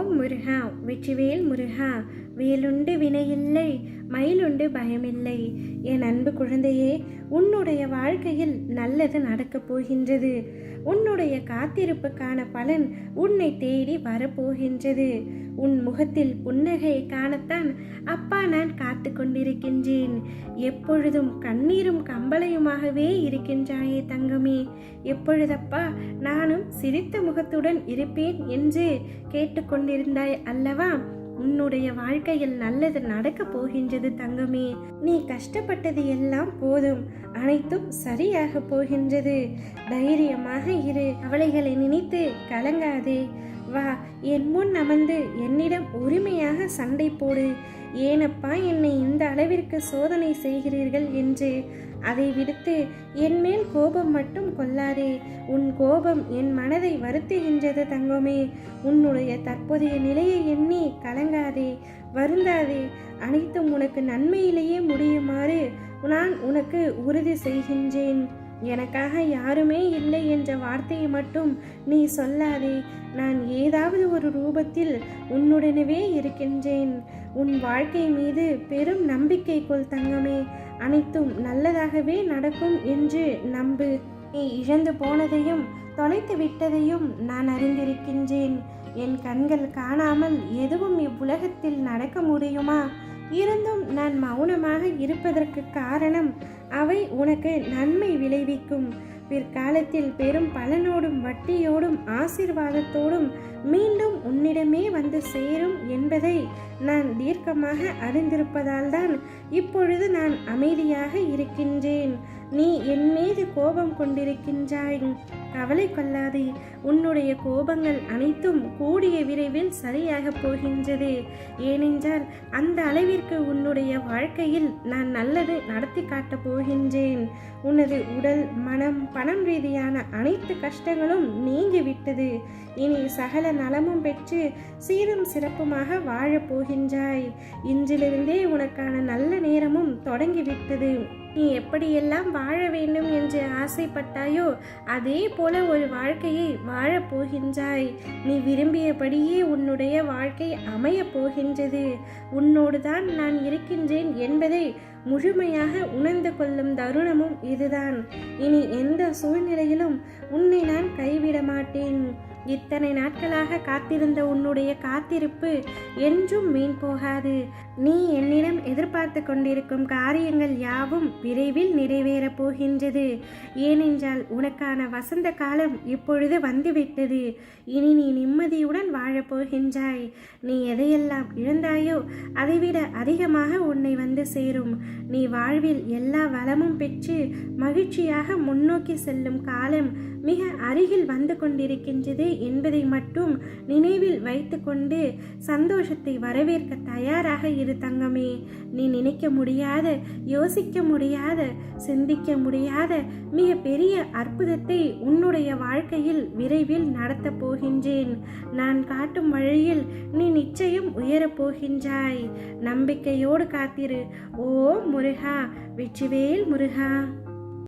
ஓம் முருகா, வெற்றிவேல் முருகா. வேலுண்டு வினையில்லை, மயிலுண்டு பயமில்லை. என் அன்பு குழந்தையே, உன்னுடைய வாழ்க்கையில் நல்லது நடக்கப் போகின்றது. உன்னுடைய காத்திருப்புக்கான பலன் உன்னை தேடி வரப்போகின்றது. உன் முகத்தில் புன்னகையை காணத்தான் அப்பா நான் காத்து கொண்டிருக்கின்றேன். எப்பொழுதும் கண்ணீரும் கம்பளையுமாகவே இருக்கின்றாயே தங்கமே. எப்பொழுதப்பா நானும் சிரித்த முகத்துடன் இருப்பேன் என்று கேட்டுக்கொண்டிருந்தாய் அல்லவா? உன்னுடைய வாழ்க்கையில் நல்லது நடக்கப் போகின்றது தங்கமே. நீ கஷ்டப்பட்டது எல்லாம் போதும், அனைத்தும் சரியாக போகின்றது. தைரியமாக இரு, அவளைகளை நினைத்து கலங்காதே. வா, என் முன் அமர்ந்து என்னிடம் உரிமையாக சண்டை போடு. ஏனப்பா என்னை இந்த அளவிற்கு சோதனை செய்கிறீர்கள் என்று. அதை விடுத்து என் மேல் கோபம் மட்டும் கொள்ளாதே. உன் கோபம் என் மனதை வருத்துகின்றது தங்கமே. உன்னுடைய தற்போதைய நிலையை எண்ணி கலங்காதே, வருந்தாதே. அனைத்தும் உனக்கு நன்மையிலேயே முடியுமாறு நான் உனக்கு உறுதி செய்கின்றேன். எனக்காக யாருமே இல்லை என்ற வார்த்தையை மட்டும் நீ சொல்லாதே. நான் ஏதாவது ஒரு ரூபத்தில் உன்னுடனே இருக்கின்றேன். உன் வாழ்க்கை மீது பெரும் நம்பிக்கை கொள் தங்கமே. அனைத்தும் நல்லதாகவே நடக்கும் என்று நம்பு. நீ இழந்து போனதையும் தொலைத்து விட்டதையும் நான் அறிந்திருக்கின்றேன். என் கண்கள் காணாமல் எதுவும் இவ்வுலகத்தில் நடக்க முடியுமா? இருந்தும் நான் மௌனமாக இருப்பதற்கு காரணம், அவை உனக்கு நன்மை விளைவிக்கும். பிற்காலத்தில் பெரும் பலனோடும் வட்டியோடும் ஆசீர்வாதத்தோடும் மீண்டும் உன்னிடமே வந்து சேரும் என்பதை நான் தீர்க்கமாக அறிந்திருப்பதால் தான் இப்பொழுது நான் அமைதியாக இருக்கின்றேன். நீ என் மீது கோபம் கொண்டிருக்கின்றாய். கவலை கொள்ளாதே. உன்னுடைய கோபங்கள் அனைத்தும் கூடிய விரைவில் சரியாக போகின்றது. ஏனென்றால் அந்த அளவிற்கு உன்னுடைய வாழ்க்கையில் நான் நல்லது நடத்தி காட்டப் போகின்றேன். உனது உடல், மனம், பணம் ரீதியான அனைத்து கஷ்டங்களும் நீங்கிவிட்டது. இனி சகல நலமும் பெற்று சீரும் சிறப்புமாக வாழப் போகின்றாய். இன்றிலிருந்தே உனக்கான நல்ல நேரமும் தொடங்கிவிட்டது. நீ எப்படியெல்லாம் வாழ வேண்டும் என்று ஆசைப்பட்டாயோ அதே போல ஒரு வாழ்க்கையை வாழப் போகின்றாய். நீ விரும்பியபடியே உன்னுடைய வாழ்க்கை அமையப் போகின்றது. உன்னோடு தான் நான் இருக்கின்றேன் என்பதை முழுமையாக உணர்ந்து கொள்ளும் தருணமும் இதுதான். இனி எந்த சூழ்நிலையிலும் உன்னை நான் கைவிட மாட்டேன். இத்தனை நாட்களாக காத்திருந்த உன்னுடைய காத்திருப்பு என்றும் வீண் போகாது. நீ என்னிடம் எதிர்பார்த்து கொண்டிருக்கும் காரியங்கள் யாவும் விரைவில் நிறைவேறப் போகின்றது. ஏனென்றால் உனக்கான வசந்த காலம் இப்பொழுது வந்துவிட்டது. இனி நீ நிம்மதியுடன் வாழப்போகின்றாய். நீ எதையெல்லாம் இழந்தாயோ அதைவிட அதிகமாக உன்னை வந்து சேரும். நீ வாழ்வில் எல்லா வளமும் பெற்று மகிழ்ச்சியாக முன்னோக்கி செல்லும் காலம் மிக அருகில் வந்து கொண்டிருக்கின்றது என்பதை மட்டும் நினைவில் வைத்து கொண்டு சந்தோஷத்தை வரவேற்க தயாராக இரு தங்கமே. நீ நினைக்க முடியாத, யோசிக்க முடியாத, சிந்திக்க முடியாத மிக பெரிய அற்புதத்தை உன்னுடைய வாழ்க்கையில் விரைவில் நடத்தப் போகின்றேன். நான் காட்டும் வழியில் நீ நிச்சயம் உயரப் போகின்றாய். நம்பிக்கையோடு காத்திரு. ஓ முருகா, வெற்றிவேல் முருகா.